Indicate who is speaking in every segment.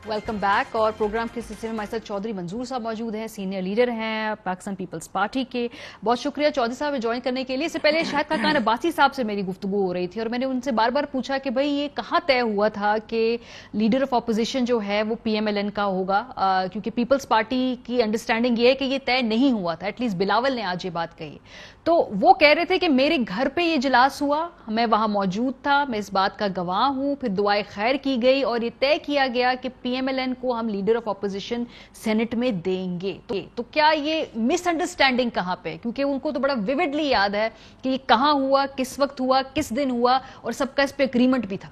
Speaker 1: Welcome back. और programme के सिलसिले में हमारे साथ चौधरी मंजूर साहब मौजूद हैं, सीनियर लीडर हैं पाकिस्तान पीपल्स पार्टी के। बहुत शुक्रिया चौधरी साहब ज्वाइन करने के लिए। इससे पहले शाहिद खाकान अब्बासी साहब से मेरी गुफ्तगू हो रही थी और मैंने उनसे बार बार पूछा कि भाई ये कहाँ तय हुआ था कि लीडर ऑफ अपोजिशन जो है वो PMLN का होगा, क्योंकि पीपल्स पार्टी की अंडरस्टैंडिंग ये है कि ये तय नहीं हुआ था। एटलीस्ट बिलावल ने आज ये बात कही। तो वो कह रहे थे कि मेरे घर पे ये इजलास हुआ, मैं वहां मौजूद था, मैं इस बात का गवाह हूं, फिर दुआए खैर की गई और ये तय किया गया कि PMLN को हम लीडर ऑफ अपोजिशन सेनेट में देंगे। तो क्या ये मिसअंडरस्टैंडिंग कहां पे? क्योंकि उनको तो बड़ा विविडली याद है कि ये कहां हुआ, किस वक्त हुआ, किस दिन हुआ और सबका इस पे एग्रीमेंट भी था।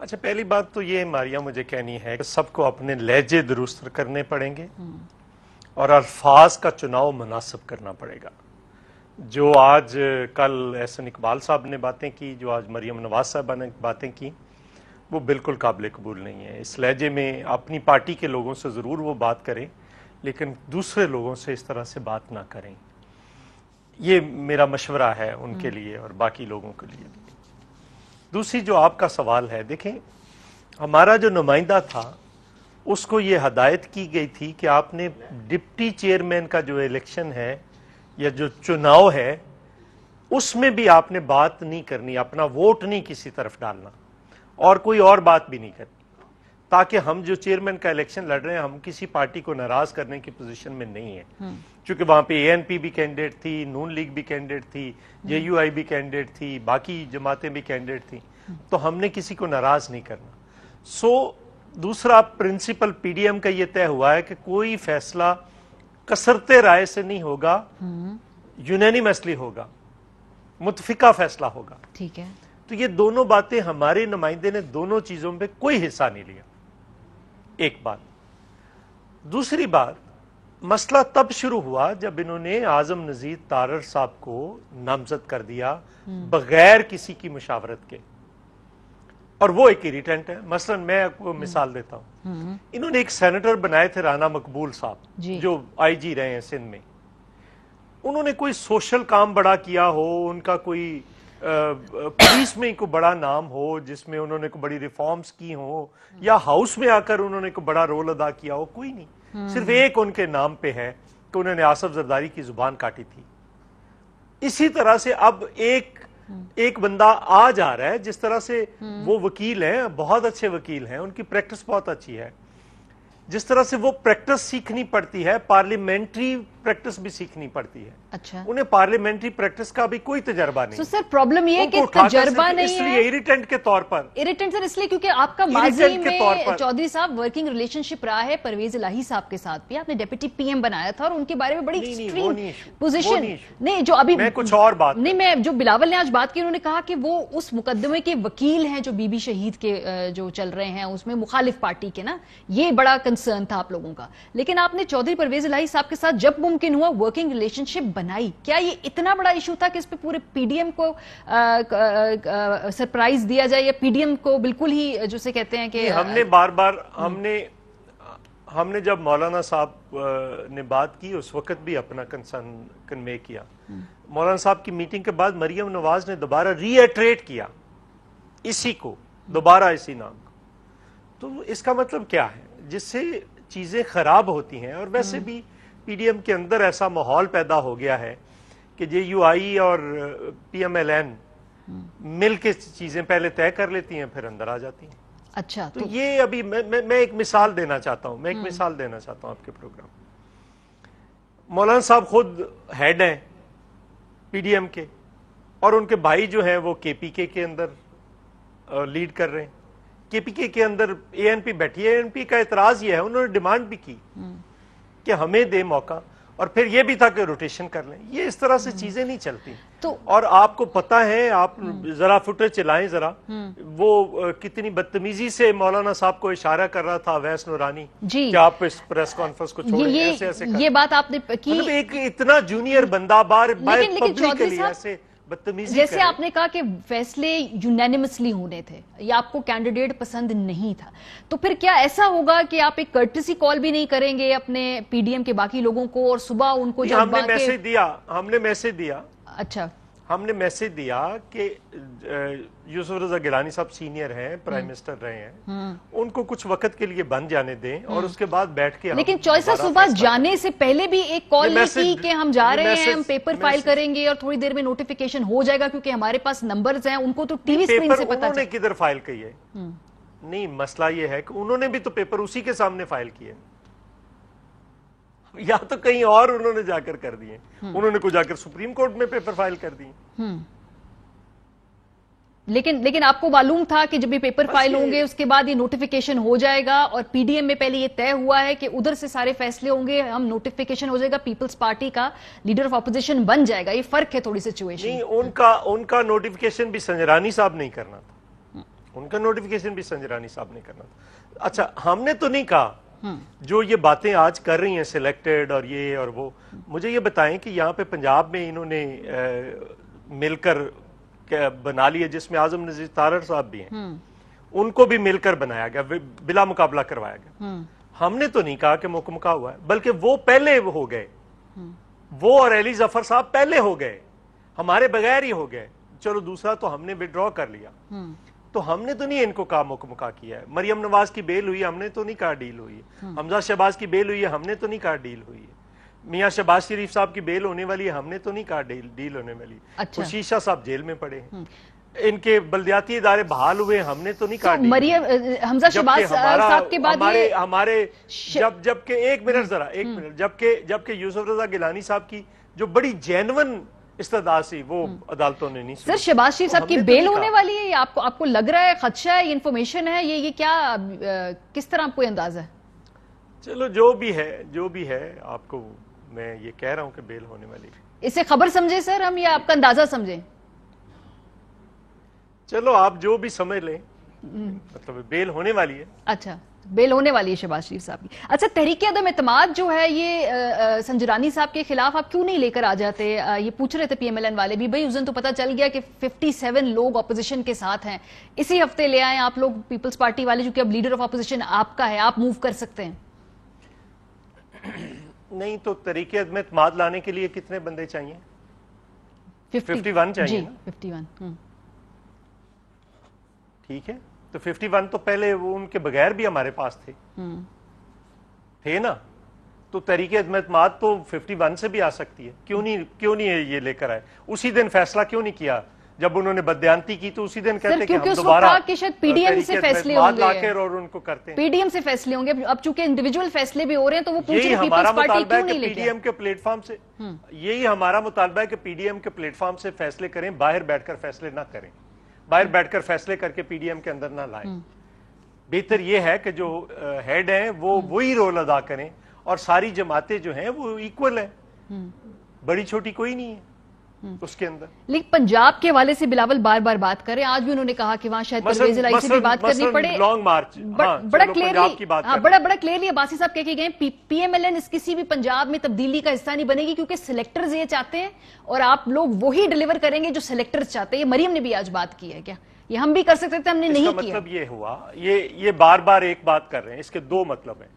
Speaker 2: अच्छा, पहली बात तो ये मारिया मुझे कहनी है कि सबको अपने लहजे दुरुस्त करने पड़ेंगे और अल्फाज का चुनाव मुनासिब करना पड़ेगा। जो आज कल एहसन इकबाल साहब ने बातें की, जो आज मरियम नवाज साहबा ने बातें की, वो बिल्कुल काबिल कबूल नहीं है। इस लहजे में अपनी पार्टी के लोगों से ज़रूर वो बात करें, लेकिन दूसरे लोगों से इस तरह से बात ना करें। ये मेरा मशवरा है उनके लिए और बाकी लोगों के लिए भी। दूसरी जो आपका सवाल है, देखें, हमारा जो नुमाइंदा था उसको ये हदायत की गई थी कि आपने डिप्टी चेयरमैन का जो इलेक्शन है या जो चुनाव है उसमें भी आपने बात नहीं करनी, अपना वोट नहीं किसी तरफ डालना और कोई और बात भी नहीं करनी, ताकि हम जो चेयरमैन का इलेक्शन लड़ रहे हैं हम किसी पार्टी को नाराज करने की पोजीशन में नहीं है। क्योंकि वहां पे ANP भी कैंडिडेट थी, नून लीग भी कैंडिडेट थी, JUI भी कैंडिडेट थी, बाकी जमातें भी कैंडिडेट थी, तो हमने किसी को नाराज नहीं करना। दूसरा प्रिंसिपल PDM का ये तय हुआ है कि कोई फैसला कसरते राय से नहीं होगा, यूनानिमसली होगा, मुतफिका फैसला होगा।
Speaker 1: ठीक है।
Speaker 2: तो ये दोनों बातें हमारे नुमाइंदे ने दोनों चीजों पे कोई हिस्सा नहीं लिया। एक बात। दूसरी बात, मसला तब शुरू हुआ जब इन्होंने आजम नजीर तारर साहब को नामजद कर दिया बगैर किसी की मुशावरत के, और वो एक इरिटेंट है। मसलन मैं आपको मिसाल देता हूं, इन्होंने एक सेनेटर बनाए थे राना मकबूल साहब, जो IG रहे हैं सिंध में। उन्होंने कोई सोशल काम बड़ा किया हो, उनका कोई पुलिस में कोई बड़ा नाम हो जिसमें उन्होंने कोई बड़ी रिफॉर्म्स की हो, या हाउस में आकर उन्होंने कोई बड़ा रोल अदा किया हो, कोई नहीं। सिर्फ एक उनके नाम पे है कि उन्होंने आसफ जरदारी की जुबान काटी थी। इसी तरह से अब एक बंदा आ जा रहा है, जिस तरह से वो वकील हैं, बहुत अच्छे वकील हैं, उनकी प्रैक्टिस बहुत अच्छी है, जिस तरह से वो प्रैक्टिस सीखनी पड़ती है, पार्लियामेंट्री प्रैक्टिस भी सीखनी पड़ती है।
Speaker 1: अच्छा।
Speaker 2: उन्हें पार्लियामेंट्री प्रैक्टिस का भी कोई तजर्बा नहीं।
Speaker 1: तो सर प्रॉब्लम ये है कि तजर्बा नहीं है,
Speaker 2: इसलिए इरिटेंट के तौर पर।
Speaker 1: इरिटेंट सर इसलिए क्योंकि आपका माजी में चौधरी साहब वर्किंग रिलेशनशिप रहा है परवेज इलाही साहब के साथ भी। आपने डेप्यूटी PM बनाया था और उनके बारे में बड़ी एक्सट्रीम पोजीशन नहीं, जो अभी
Speaker 2: कुछ और बात
Speaker 1: नहीं, मैं जो बिलावल ने आज बात की, उन्होंने कहा कि वो उस मुकदमे के वकील हैं जो बीबी शहीद के जो चल रहे हैं उसमें मुखालिफ पार्टी के ना, ये बड़ा कंसर्न था आप लोगों का। लेकिन आपने चौधरी परवेज इलाही साहब के साथ जब मुमकिन हुआ वर्किंग रिलेशनशिप बनाई। क्या ये इतना बड़ा इशू था कि इस पे पूरे PDM को सरप्राइज दिया जाए, या PDM को बिल्कुल ही जिसे कहते हैं कि
Speaker 2: हमने बार बार हमने जब मौलाना साहब ने बात की उस वक्त भी अपना कंसर्न कन्वे किया। मौलाना साहब की मीटिंग के बाद मरियम नवाज ने दोबारा रीएट्रेट किया इसी को, दोबारा इसी नाम को। तो इसका मतलब क्या है? जिससे चीजें खराब होती हैं, और वैसे भी PDM के अंदर ऐसा माहौल पैदा हो गया है कि JUI और PMLN मिल के चीजें पहले तय कर लेती हैं, फिर अंदर आ जाती हैं।
Speaker 1: अच्छा।
Speaker 2: तो ये अभी मैं एक मिसाल देना चाहता हूं, आपके प्रोग्राम। मौलाना साहब खुद हेड हैं PDM के, और उनके भाई जो हैं वो KPK के अंदर लीड कर रहे हैं। KPK के अंदर ANP बैठी है। ANP का एतराज ये है, उन्होंने डिमांड भी की कि हमें दे मौका, और फिर ये भी था कि रोटेशन कर लें। ये इस तरह से चीजें नहीं चलती। तो और आपको पता है, आप जरा फुटेज चलाएं जरा, वो कितनी बदतमीजी से मौलाना साहब को इशारा कर रहा था अवैस नूरानी कि आप इस प्रेस कॉन्फ्रेंस को छोड़ें। ऐसे
Speaker 1: ये बात आपने की,
Speaker 2: मतलब एक इतना जूनियर बंदा बार पब्लिक के लिए ऐसे बदतमीजी,
Speaker 1: जैसे आपने कहा कि फैसले यूनानिमसली होने थे, या आपको कैंडिडेट पसंद नहीं था, तो फिर क्या ऐसा होगा कि आप एक कर्टसी कॉल भी नहीं करेंगे अपने PDM के बाकी लोगों को, और सुबह उनको जब
Speaker 2: हमने मैसेज दिया।
Speaker 1: अच्छा,
Speaker 2: ہم نے میسج دیا کہ یوسف رضا گیلانی صاحب سینئر ہیں، پرائم منسٹر رہے ہیں، ان کو کچھ وقت کے لیے بند جانے دیں اور اس کے بعد بیٹھ کے
Speaker 1: لیکن چوائس صبح جانے سے پہلے بھی ایک کال کی کہ ہم جا رہے ہیں، ہم پیپر فائل کریں گے اور تھوڑی دیر میں نوٹیفیکیشن ہو جائے گا کیونکہ ہمارے پاس نمبرز ہیں، ان کو تو ٹی وی اسکرین سے پتا
Speaker 2: انہوں نے کدھر فائل کی ہے؟ نہیں، مسئلہ یہ ہے کہ انہوں نے بھی تو پیپر اسی کے سامنے فائل کیے، یا تو کہیں اور انہوں نے جا کر کر دیے، انہوں نے کو جا کر سپریم کورٹ میں پیپر فائل کر دیے۔
Speaker 1: لیکن آپ کو معلوم تھا کہ جب یہ پیپر فائل ہوں گے اس کے بعد یہ نوٹیفیکیشن ہو جائے گا، اور پی ڈی ایم میں پہلے یہ طے ہوا ہے کہ ادھر سے سارے فیصلے ہوں گے، ہم نوٹیفیکیشن ہو جائے گا، پیپلز پارٹی کا لیڈر آف اپوزیشن بن جائے گا۔ یہ فرق ہے تھوڑی سچویشن۔
Speaker 2: نہیں، ان کا نوٹیفیکیشن بھی سنجرانی صاحب نہیں کرنا تھا، ان کا نوٹیفیکیشن بھی سنجرانی صاحب نہیں کرنا تھا۔ اچھا، ہم نے تو نہیں کہا جو یہ باتیں آج کر رہی ہیں سلیکٹڈ اور یہ اور وہ، مجھے یہ بتائیں کہ یہاں پہ پنجاب میں انہوں نے مل کر بنا لیا، جس میں اعظم نذیر تارڑ صاحب بھی ہیں، ان کو بھی مل کر بنایا گیا، بلا مقابلہ کروایا گیا۔ ہم نے تو نہیں کہا کہ مکمکہ ہوا ہے، بلکہ وہ پہلے ہو گئے، وہ اور علی ظفر صاحب پہلے ہو گئے، ہمارے بغیر ہی ہو گئے۔ چلو دوسرا تو ہم نے وڈرا کر لیا، تو ہم نے تو نہیں ان کو کہا مکمکہ کیا ہے۔ مریم نواز کی بیل ہوئی، ہم نے تو نہیں کہا ڈیل ہوئی ہے۔ حمزہ شہباز کی بیل ہوئی ہے، ہم نے تو نہیں کہا ڈیل ہوئی ہے۔ میاں شہباز شریف صاحب کی بیل ہونے والی ہے، ہم نے تو نہیں کہا ڈیل ہونے والی ہے۔ خورشید شاہ صاحب جیل میں پڑے ہیں، ان کے بلدیاتی ادارے بحال ہوئے، ہم نے تو نہیں کہا
Speaker 1: مریم حمزہ شہباز صاحب کے بعد
Speaker 2: ہمارے جبکہ ایک منٹ جبکہ یوسف رضا گیلانی صاحب کی جو بڑی جینون استدعا سی، وہ عدالتوں نے نہیں سنی۔
Speaker 1: سر شہباز شریف صاحب کی بیل ہونے والی ہے، آپ کو لگ رہا ہے خدشہ ہے، یہ انفارمیشن ہے، یہ کیا کس طرح آپ کو اندازہ ہے؟
Speaker 2: چلو جو بھی ہے، آپ کو میں یہ کہہ رہا ہوں کہ بیل ہونے والی ہے۔
Speaker 1: اسے خبر سمجھیں سر ہم، یا آپ کا اندازہ سمجھیں؟
Speaker 2: چلو آپ جو بھی سمجھ لیں، مطلب بیل ہونے والی ہے۔
Speaker 1: اچھا، بیل ہونے والی ہے شہباز شریف صاحب کی۔ اچھا، تحریک عدم اعتماد جو ہے یہ سنجرانی صاحب کے خلاف آپ کیوں نہیں لے کر آ جاتے؟ یہ پوچھ رہے تھے پی ایم ایل این والے بھی، بھائی اس دن تو پتہ چل گیا کہ 57 لوگ اپوزیشن کے ساتھ ہیں، اسی ہفتے لے آئیں آپ لوگ پیپلز پارٹی والے، جو کہ اب لیڈر آف اپوزیشن آپ کا ہے، آپ موو کر سکتے ہیں۔
Speaker 2: نہیں تو تحریک عدم اعتماد لانے کے لیے کتنے بندے چاہیے؟ 51 چاہیے نا؟
Speaker 1: 51
Speaker 2: ٹھیک ہے، تو 51 تو پہلے وہ ان کے بغیر بھی ہمارے پاس تھے نا، تو تحریک عدم اعتماد تو 51 سے بھی آ سکتی ہے، کیوں نہیں یہ لے کر آئے؟ اسی دن فیصلہ کیوں نہیں کیا جب انہوں نے بددیانتی کی؟ تو اسی دن کہتے کہ ہم دوبارہ
Speaker 1: پی ڈی ایم سے فیصلے ہوں گے
Speaker 2: اور ان کو کرتے ہیں،
Speaker 1: پی ڈی ایم سے فیصلے ہوں گے، اب چونکہ انڈیویجول فیصلے بھی ہو رہے ہیں تو وہ پوچھ رہے ہیں
Speaker 2: ہمارا
Speaker 1: پیپلز پارٹی
Speaker 2: مطالبہ ہے
Speaker 1: کیوں نہیں
Speaker 2: کہ
Speaker 1: لے
Speaker 2: پی ڈی ایم کے پلیٹ فارم سے، یہی ہمارا مطالبہ ہے کہ پی ڈی ایم کے پلیٹ فارم سے فیصلے کریں، باہر بیٹھ کر فیصلے نہ کریں، باہر بیٹھ کر فیصلے کر کے پی ڈی ایم کے اندر نہ لائیں۔ بہتر یہ ہے کہ جو ہیڈ ہیں وہ وہی رول ادا کریں، اور ساری جماعتیں جو ہیں وہ ایکول ہیں، بڑی چھوٹی کوئی نہیں ہے اس کے اندر۔
Speaker 1: لیکن پنجاب کے حوالے سے بلاول بار بار بات کریں، آج بھی انہوں نے کہا کہ وہاں شاید پرویز الہی سے بھی بات کرنی پڑے،
Speaker 2: لانگ مارچ
Speaker 1: بڑا کلیئرلی عباسی صاحب کہہ کے گئے پی ایم ایل این اس کسی بھی پنجاب میں تبدیلی کا حصہ نہیں بنے گی، کیونکہ سلیکٹرز یہ چاہتے ہیں اور آپ لوگ وہی ڈیلیور کریں گے جو سلیکٹرز چاہتے ہیں۔ یہ مریم نے بھی آج بات کی ہے، کیا یہ ہم بھی کر سکتے تھے، ہم نے نہیں کیا؟
Speaker 2: مطلب یہ ہوا، یہ بار بار ایک بات کر رہے ہیں، اس کے دو مطلب ہیں۔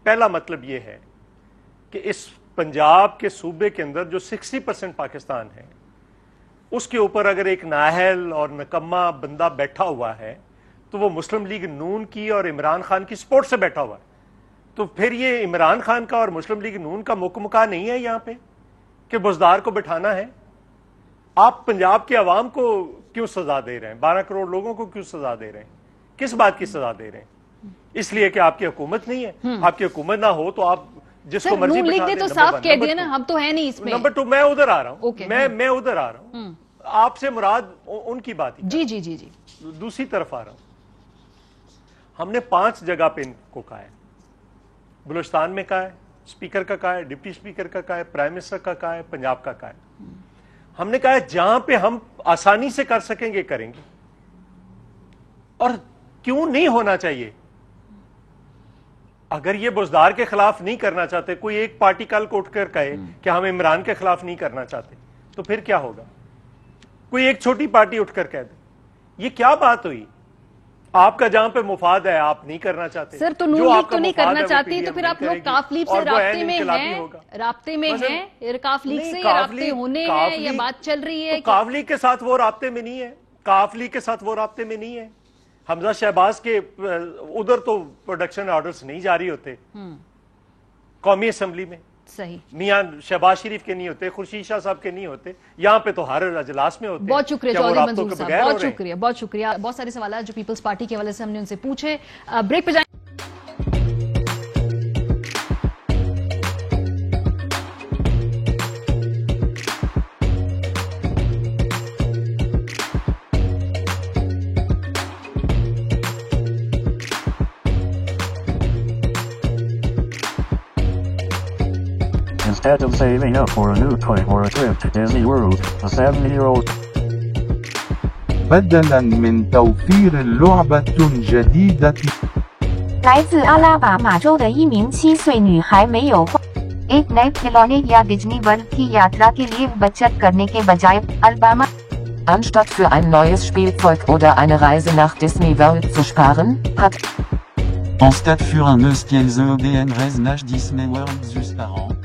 Speaker 2: پہلا مطلب یہ ہے کہ اس پنجاب کے صوبے کے اندر جو 60% پاکستان ہے، اس کے اوپر اگر ایک نااہل اور نکما بندہ بیٹھا ہوا ہے تو وہ مسلم لیگ نون کی اور عمران خان کی سپورٹ سے بیٹھا ہوا ہے، تو پھر یہ عمران خان کا اور مسلم لیگ نون کا مکمکہ نہیں ہے یہاں پہ کہ بزدار کو بٹھانا ہے۔ آپ پنجاب کے عوام کو کیوں سزا دے رہے ہیں؟ 12 کروڑ لوگوں کو کیوں سزا دے رہے ہیں؟ کس بات کی سزا دے رہے ہیں؟ اس لیے کہ آپ کی حکومت نہیں ہے۔ آپ کی حکومت نہ ہو تو آپ جس کو مرضی بٹھا دیں۔
Speaker 1: تو صاف کہہ دیا نا، ہم تو ہے نہیں اس میں۔
Speaker 2: نمبر 2 میں ادھر آ رہا ہوں، میں ادھر آ رہا ہوں، آپ سے مراد ان کی بات ہی
Speaker 1: جی
Speaker 2: دوسری طرف آ رہا ہوں۔ ہم نے 5 جگہ پہ ان کو کہا ہے، بلوچستان میں کہا ہے، اسپیکر کا کہا ہے، ڈپٹی اسپیکر کا کہا ہے، پرائم منسٹر کا کہا ہے، پنجاب کا کہا ہے۔ ہم نے کہا ہے جہاں پہ ہم آسانی سے کر سکیں گے کریں گے، اور کیوں نہیں ہونا چاہیے؟ اگر یہ بزدار کے خلاف نہیں کرنا چاہتے، کوئی ایک پارٹی کل کو اٹھ کر کہے کہ ہم عمران کے خلاف نہیں کرنا چاہتے، تو پھر کیا ہوگا؟ کوئی ایک چھوٹی پارٹی اٹھ کر کہہ دے، یہ کیا بات ہوئی؟ आपका जहां पे मुफाद है आप नहीं करना चाहते
Speaker 1: सर, तो
Speaker 2: जो
Speaker 1: नून लीग
Speaker 2: आपका
Speaker 1: तो नहीं
Speaker 2: मुफाद
Speaker 1: करना
Speaker 2: है, वो
Speaker 1: चाहती, तो
Speaker 2: PDM
Speaker 1: फिर
Speaker 2: नहीं
Speaker 1: आप लोग
Speaker 2: करेगी,
Speaker 1: काफ लीग से
Speaker 2: और वो
Speaker 1: राब्ते
Speaker 2: ऐन
Speaker 1: में
Speaker 2: इनकलाबी
Speaker 1: हैं,
Speaker 2: होगा।
Speaker 1: राब्ते में
Speaker 2: मसलन-
Speaker 1: हैं, काफ लीग
Speaker 2: नहीं,
Speaker 1: से
Speaker 2: काफ
Speaker 1: राब्ते
Speaker 2: लीग-
Speaker 1: होने
Speaker 2: काफ
Speaker 1: हैं या
Speaker 2: लीग-
Speaker 1: बात चल रही है?
Speaker 2: तो काफ लीग के साथ वो राब्ते में नहीं है, काफ लीग के साथ वो राब्ते में नहीं है। हमजा शहबाज के उधर तो प्रोडक्शन ऑर्डर्स नहीं जारी होते कौमी असम्बली में,
Speaker 1: सही।
Speaker 2: मियां शहबाज शरीफ के नहीं होते, खुर्शीद शाह साहब के नहीं होते, यहाँ पे तो हर अजलास में होते।
Speaker 1: बहुत शुक्रिया
Speaker 2: क्या वो
Speaker 1: चौधरी
Speaker 2: राब्तों
Speaker 1: मंजूर
Speaker 2: के
Speaker 1: साहब,
Speaker 2: बगैर हो
Speaker 1: बहुत
Speaker 2: रहे हैं?
Speaker 1: शुक्रिया, बहुत शुक्रिया। बहुत सारे सवाल जो पीपल्स पार्टी के हवाले से हमने उनसे पूछे। ब्रेक पे जाएंगे।
Speaker 3: Instead of saving up for a new toy or a trip to Disney World, a 7-year-old
Speaker 4: بدلاً من توفير لعبة جديدة
Speaker 5: 来自阿拉巴马州的一名7岁女孩没有花 एक नए खिलौने या डिज्नी वर्ल्ड की यात्रा के लिए बचत करने के बजाय Alabama
Speaker 6: Anstatt für ein neues Spielzeug oder eine Reise nach Disney World zu sparen, hat
Speaker 7: En stade für un eus qu'elles EDN Reznach Disney World zus par an.